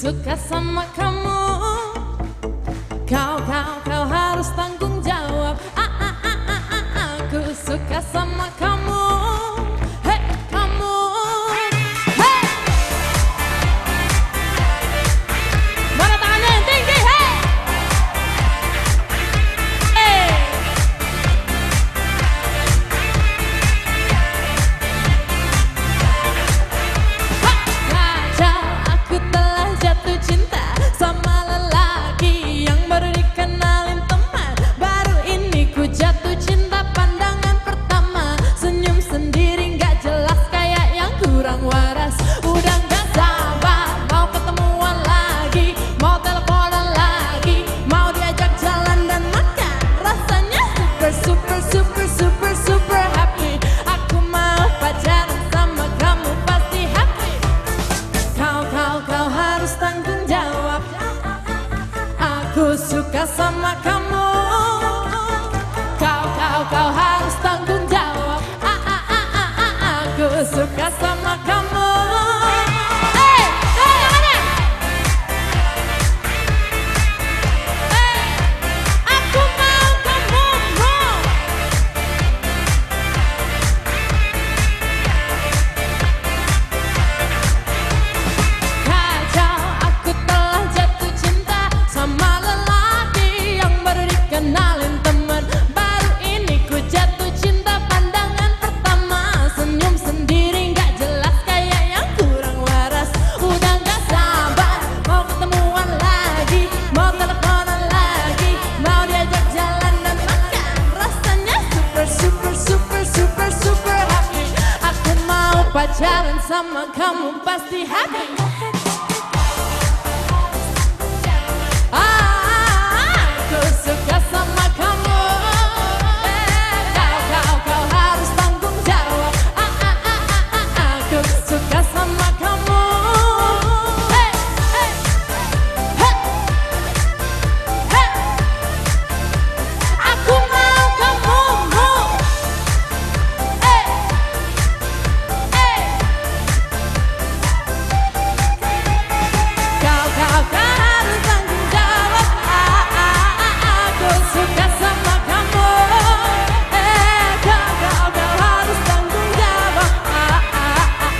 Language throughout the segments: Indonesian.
suka sama kamu. Kau harus tanggung jawab. Aku suka sama kamu. Hey, kamu. Hey. Mana tangannya yang tinggi? Hey. Hey. Kacau, aku telah jatuh cinta sama lelaki yang baru dikenalin teman. Baru ini ku jatuh cinta pandangan pertama. Senyum sendiri gak jelas kayak yang kurang waras. Udah gak sabar mau ketemuan lagi, mau teleponan lagi, mau diajak jalan dan makan. Rasanya super happy. Aku mau pacaran sama kamu pasti happy. Kau harus tanggung jawab. Aku suka sama kamu. Kau harus tanggung jawab. Aku suka sama kamu. Hey, tangannya. Hey, aku mau kamu. Kacau, aku telah jatuh cinta sama lelaki yang baru dikenalin teman. Baru ini ku jatuh cinta pandangan pertama. Senyum sendiri gak jelas kayak yang kurang waras. Udah gak sabar mau ketemuan lagi, mau teleponan lagi, mau diajak jalan dan makan. Rasanya super happy. Aku mau pacaran sama kamu pasti happy. Aku suka sama kamu. Kau harus tanggung jawab. Aku suka sama kamu. Hey, hey, hey, hey. Aku mau kamu. Hey, hey. Kau harus tanggung jawab. Aku suka sama kamu. Kau harus tanggung jawab.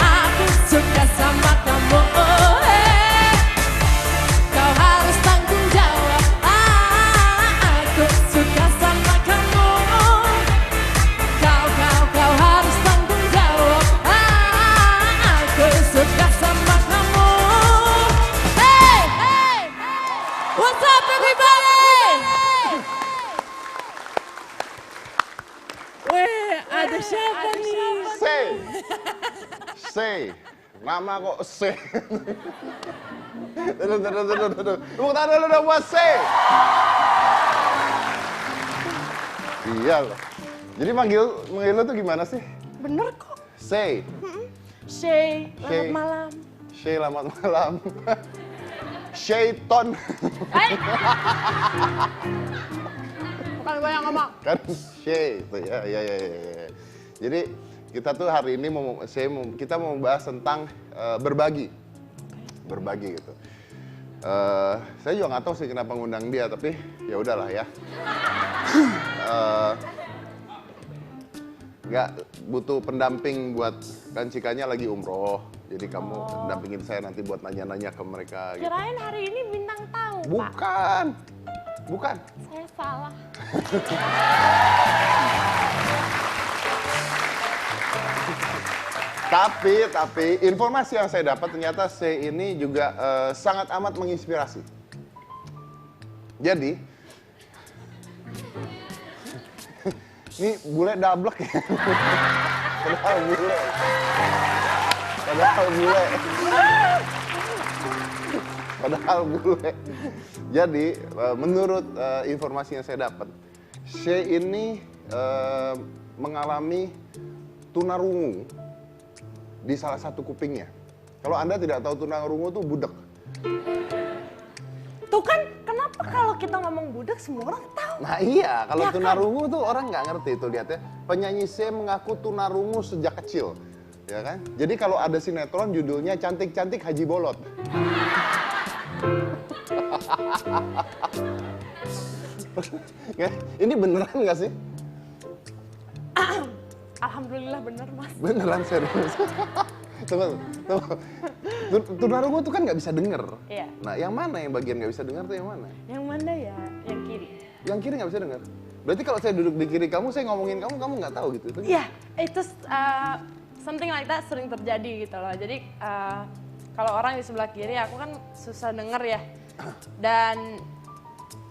Aku suka sama kamu. Kau harus tanggung jawab. Aku suka sama kamu. Kau harus tanggung jawab. Aku suka sama kamu. Hey, hey, what's up everybody? Weh, ada siapa nih? Say, nama kok Say. Tunggu, tepuk tangan dulu dong buat Say. Iya loh. Jadi manggil lo tuh gimana sih? Bener kok. Say, Shay, Shay. selamat malam. Shay selamat malam. Shayton. Bukan gue yang ngomong. Kan Shay tuh ya. Jadi kita tuh hari ini kita mau membahas tentang berbagi gitu. Saya juga nggak tahu sih kenapa ngundang dia, tapi ya udahlah ya. Nggak butuh pendamping buat kan Cikanya lagi umroh, jadi kamu dampingin saya nanti buat nanya-nanya ke mereka. Gitu. Kirain hari ini bintang tamu, Bukan. Saya salah. Tapi informasi yang saya dapat ternyata C ini juga sangat amat menginspirasi. Jadi ini bule dablek ya. Padahal bule. Jadi menurut informasi yang saya dapat, C ini mengalami tunarungu di salah satu kupingnya. Kalau Anda tidak tahu tunarungu itu budek. Tuh kan, kenapa kalau kita ngomong budak semua orang tahu? Nah iya, kalau Ya kan? tunarungu tuh orang nggak ngerti tuh, lihat ya. Penyanyi C mengaku tunarungu sejak kecil, ya kan? Jadi kalau ada sinetron judulnya Cantik-Cantik Haji Bolot. Ini beneran nggak sih? Alhamdulillah bener Mas. Beneran serius. Tunggu. Tunarungu tuh kan nggak bisa denger. Iya. Nah, yang mana yang bagian nggak bisa denger tuh yang mana? Yang mana ya? Yang kiri. Yang kiri nggak bisa denger. Berarti kalau saya duduk di kiri kamu, saya ngomongin kamu nggak tahu gitu? Iya, itu something like that sering terjadi gitu loh. Jadi kalau orang di sebelah kiri aku kan susah denger ya. Dan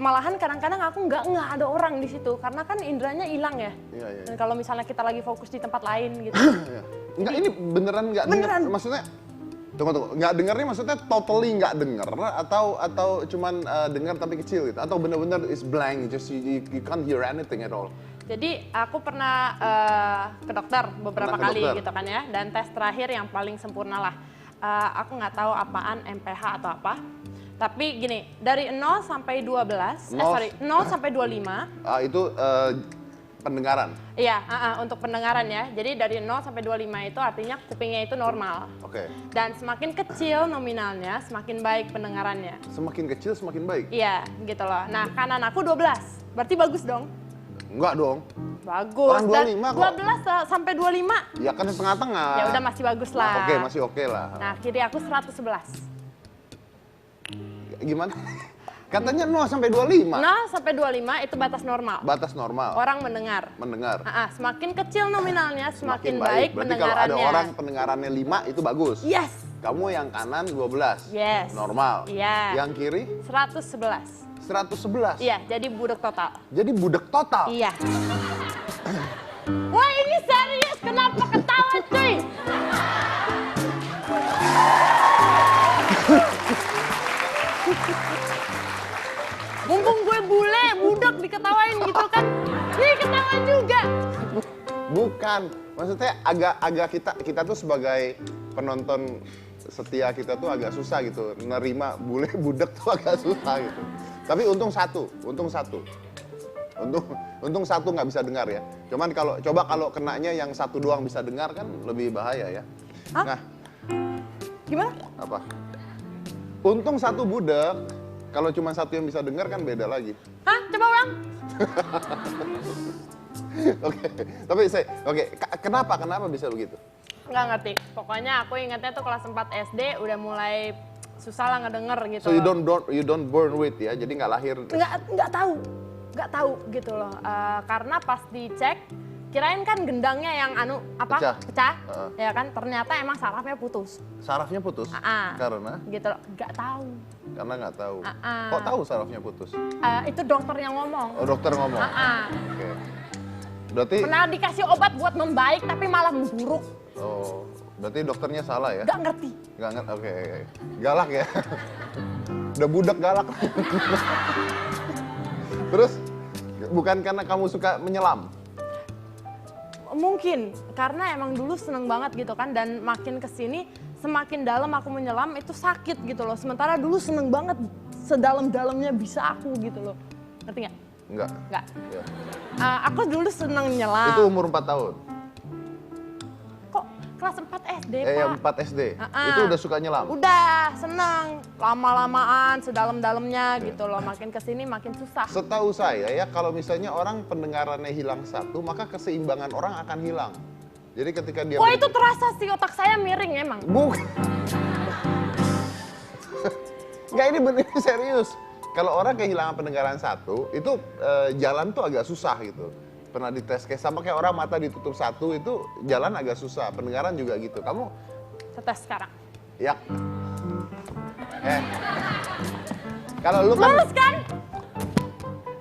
malahan kadang-kadang aku nggak ada orang di situ karena kan indranya hilang ya. Iya. Dan kalau misalnya kita lagi fokus di tempat lain gitu. Enggak, ini beneran nggak denger? Maksudnya, tunggu. Nggak dengernya maksudnya totally nggak denger atau cuman denger tapi kecil gitu? Atau bener-bener is blank, just you can't hear anything at all? Jadi aku pernah ke dokter beberapa kali gitu kan ya. Dan tes terakhir yang paling sempurna lah. Aku nggak tahu apaan MPH atau apa. Tapi gini, dari 0 sampai 12, 0 sampai 25. Itu pendengaran? Iya, untuk pendengaran ya. Jadi dari 0 sampai 25 itu artinya kupingnya itu normal. Oke. Dan semakin kecil nominalnya, semakin baik pendengarannya. Semakin kecil semakin baik? Iya, gitu loh. Nah, kanan aku 12, berarti bagus dong? Enggak dong. Bagus. Orang 25 kok. 12 sampai 25. Ya kan setengah-tengah. Ya udah masih bagus lah. Oke, masih oke lah. Nah, kiri aku 111. Gimana? Katanya 0 sampai 25. 0 sampai 25 itu batas normal. Batas normal. Orang mendengar. Mendengar. Semakin kecil nominalnya, semakin baik Berarti pendengarannya. kalau ada orang pendengarannya 5 itu bagus. Yes. Kamu yang kanan 12. Yes. Normal. Iya. Yang kiri 111. 111. Iya, jadi budek total. Jadi budek total. Iya. Wah, ini serius. Kenapa ketawa, cuy? Mumpung gue bule, budak diketawain gitu kan. Nih ketawa juga. Bukan. Maksudnya agak kita tuh sebagai penonton setia kita tuh agak susah gitu. Nerima bule budak tuh agak susah gitu. Tapi untung satu. Untung satu nggak bisa dengar ya. Cuman kalau kenanya yang satu doang bisa dengar kan lebih bahaya ya. Hah? Nah, Gimana? apa? Untung satu budak. Kalau cuma satu yang bisa dengar kan beda lagi. Hah? Coba ulang. Oke. Kenapa bisa begitu? Nggak ngerti. Pokoknya aku ingatnya tuh kelas 4 SD udah mulai susah lah ngedenger gitu. So you don't born with ya, jadi nggak lahir. Nggak tahu gitu loh. Karena pas dicek, kirain kan gendangnya yang pecah, ya kan? Ternyata emang sarafnya putus. Sarafnya putus? Karena? Gitu loh. Nggak tahu. Karena nggak tahu. Kok tahu sarafnya putus? Itu dokter yang ngomong. Oh, dokter ngomong. Oke. Berarti. Pernah dikasih obat buat membaik tapi malah memburuk. Oh, berarti dokternya salah ya? Nggak ngerti. Oke. Galak ya? Udah budak galak. Terus, bukan karena kamu suka menyelam? Mungkin, karena emang dulu seneng banget gitu kan, dan makin kesini semakin dalam aku menyelam itu sakit gitu loh. Sementara dulu seneng banget, sedalam-dalamnya bisa aku gitu loh. Ngerti nggak? Enggak. Ya. Aku dulu seneng nyelam. Itu umur 4 tahun? Kok kelas 4 SD, Pak? 4 SD? Itu udah suka nyelam? Udah, seneng. Lama-lamaan, sedalam-dalamnya gitu loh. Makin kesini makin susah. Setahu saya ya, kalau misalnya orang pendengarannya hilang satu, maka keseimbangan orang akan hilang. Jadi ketika dia... Wah, itu terasa sih, otak saya miring emang. Bukan. Nggak, ini bener serius. Kalau orang kehilangan pendengaran satu, itu jalan tuh agak susah gitu. Pernah dites sama kayak orang mata ditutup satu, itu jalan agak susah. Pendengaran juga gitu. Kamu... Tes sekarang. Ya. Kalau lu kan... Lulus kan?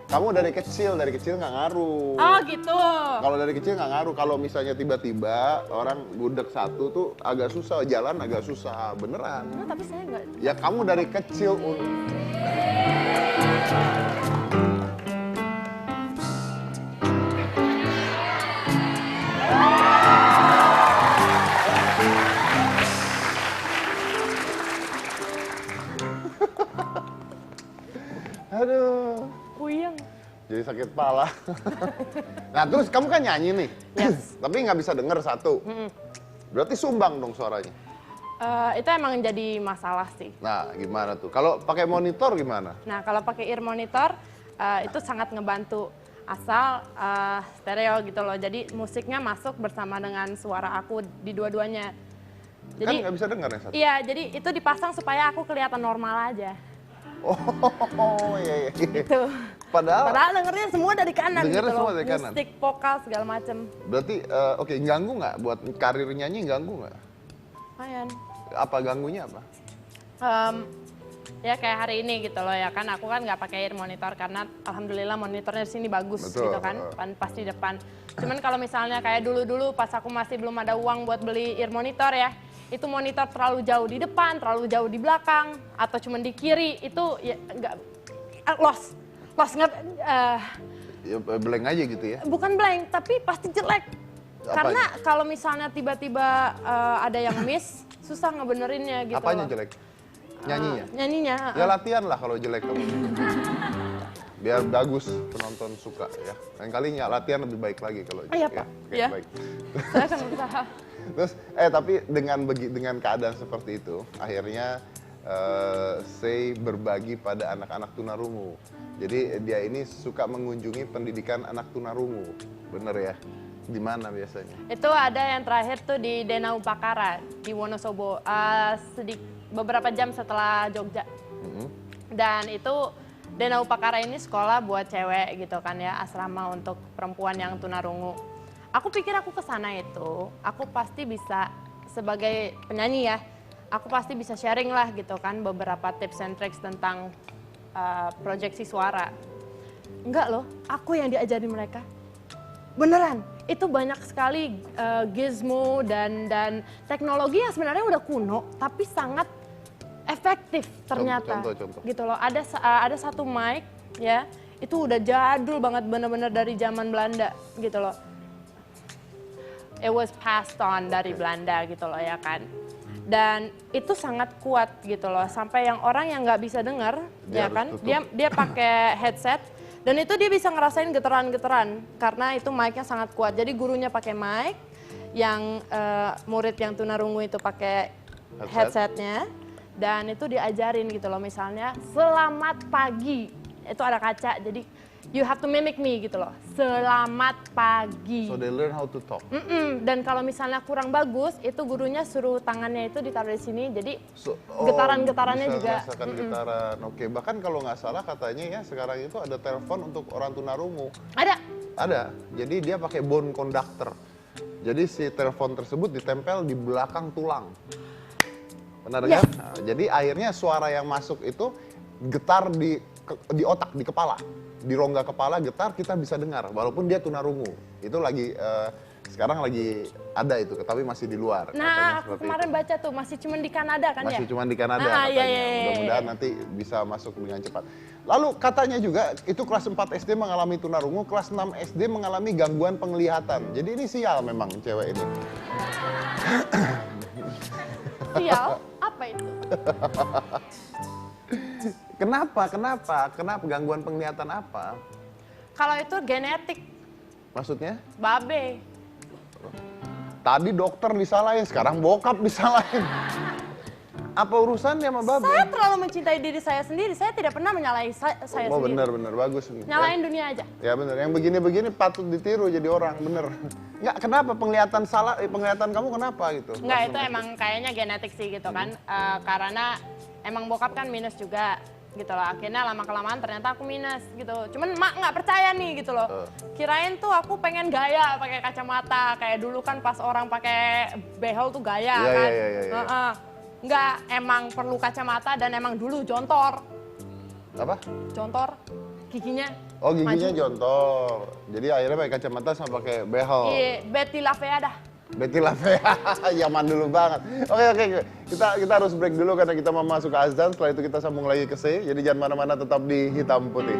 Kamu dari kecil nggak ngaruh. Oh gitu. Kalau dari kecil nggak ngaruh. Kalau misalnya tiba-tiba orang budak satu tuh agak susah, jalan agak susah, beneran. Nah, tapi saya nggak. Ya kamu dari kecil. Aduh. Puyeng. Jadi sakit pala. Nah terus kamu kan nyanyi nih. Yes. Tapi nggak bisa denger satu. Berarti sumbang dong suaranya. Itu emang jadi masalah sih. Nah, gimana tuh? Kalau pakai monitor gimana? Nah, kalau pakai ear monitor itu sangat ngebantu, asal stereo gitu loh. Jadi musiknya masuk bersama dengan suara aku di dua-duanya. Kan Jadi nggak bisa dengar yang satu. iya, jadi itu dipasang supaya aku kelihatan normal aja. Oh, iya. Gitu. Padahal dengernya semua dari kanan dengernya gitu loh. semua dari kanan. Musik, vokal segala macem. berarti oke, ganggu nggak buat karir nyanyi, ganggu nggak? Lumayan. Apa ganggunya apa? Ya kayak hari ini gitu loh ya kan, aku kan nggak pakai ear monitor karena alhamdulillah monitornya di sini bagus. Betul. Gitu kan, pas di depan. Cuman kalau misalnya kayak dulu-dulu pas aku masih belum ada uang buat beli ear monitor ya, itu monitor terlalu jauh di depan, terlalu jauh di belakang, atau cuman di kiri, itu ya nggak lost nggak, Ya, blank aja gitu ya? bukan blank tapi pasti jelek. Apanya? Karena kalau misalnya tiba-tiba ada yang miss, susah ngebenerinnya gitu. Apanya loh. jelek? Nyanyinya? Nyanyinya. Ya latihan lah kalau jelek kamu. Biar bagus, penonton suka ya. Lain kali latihan lebih baik lagi kalau jelek. Iya, ya. Pak. Oke, Iya. baik. Saya akan berusaha. Terus, tapi dengan keadaan seperti itu, akhirnya saya berbagi pada anak-anak tunarungu. Jadi dia ini suka mengunjungi pendidikan anak tunarungu, bener ya? Di mana biasanya? Itu ada yang terakhir tuh di Danau Pakara di Wonosobo, beberapa jam setelah Jogja. Dan itu Danau Pakara ini sekolah buat cewek gitu kan ya, asrama untuk perempuan yang tunarungu. Aku pikir aku kesana itu, aku pasti bisa sebagai penyanyi ya, aku pasti bisa sharing lah gitu kan beberapa tips and tricks tentang proyeksi suara. Enggak loh, aku yang diajarin mereka. Beneran, itu banyak sekali gizmo dan teknologi yang sebenarnya udah kuno, tapi sangat efektif ternyata. Contoh. Gitu loh, ada satu mic ya, itu udah jadul banget, bener-bener dari zaman Belanda gitu loh. It was passed on dari Belanda gitu loh ya kan. Dan itu sangat kuat gitu loh, sampai yang orang yang nggak bisa dengar ya kan, dia pakai headset dan itu dia bisa ngerasain getaran-getaran karena itu mic-nya sangat kuat. Jadi gurunya pakai mic, yang murid yang tunarungu itu pakai headsetnya dan itu diajarin gitu loh, misalnya selamat pagi, itu ada kaca, jadi you have to mimic me gitu loh, selamat pagi. So they learn how to talk. Dan kalau misalnya kurang bagus, itu gurunya suruh tangannya itu ditaruh di sini, jadi getaran-getarannya juga. Merasakan getaran. Oke, bahkan kalau nggak salah katanya ya sekarang itu ada telepon untuk orang tunarungu. Ada. Jadi dia pakai bone conductor. Jadi si telepon tersebut ditempel di belakang tulang. Benar kan? Nah, jadi akhirnya suara yang masuk itu getar di otak, di kepala. Di rongga kepala getar, kita bisa dengar walaupun dia tunarungu. Itu lagi sekarang lagi ada itu, tapi masih di luar. Nah, aku kemarin baca tuh masih cuma di Kanada kan ya? Masih cuma di Kanada katanya. Iya. Mudah-mudahan nanti bisa masuk dengan cepat. Lalu katanya juga itu kelas 4 SD mengalami tunarungu, kelas 6 SD mengalami gangguan penglihatan. Jadi ini sial memang cewek ini. Sial? Apa itu? Kenapa gangguan penglihatan apa? Kalau itu genetik, Maksudnya? babe. Tadi dokter disalahin, sekarang bokap disalahin. Apa urusannya sama babe? Saya terlalu mencintai diri saya sendiri, saya tidak pernah menyalahi saya Oh sendiri. benar, bagus. Nyalain dunia aja. Ya benar, yang begini-begini patut ditiru jadi orang, bener. Nggak, kenapa penglihatan kamu kenapa gitu? Enggak, itu emang kayaknya genetik sih gitu kan. Karena emang bokap kan minus juga gitu loh. Akhirnya lama-kelamaan ternyata aku minus gitu. Cuman emak nggak percaya nih gitu loh. Kirain tuh aku pengen gaya pakai kacamata. Kayak dulu kan pas orang pakai behel tuh gaya Iya, kan. iya. Enggak, emang perlu kacamata dan emang dulu jontor. Apa? Jontor giginya. Oh giginya maju. jontor. Jadi akhirnya pakai kacamata sama pakai behel. Iya, Betty Lavea dah. Betty Lavea, zaman dulu banget. Oke. Kita harus break dulu karena kita mau masuk ke azan. Setelah itu kita sambung lagi ke C. Jadi jangan mana-mana, tetap di Hitam Putih.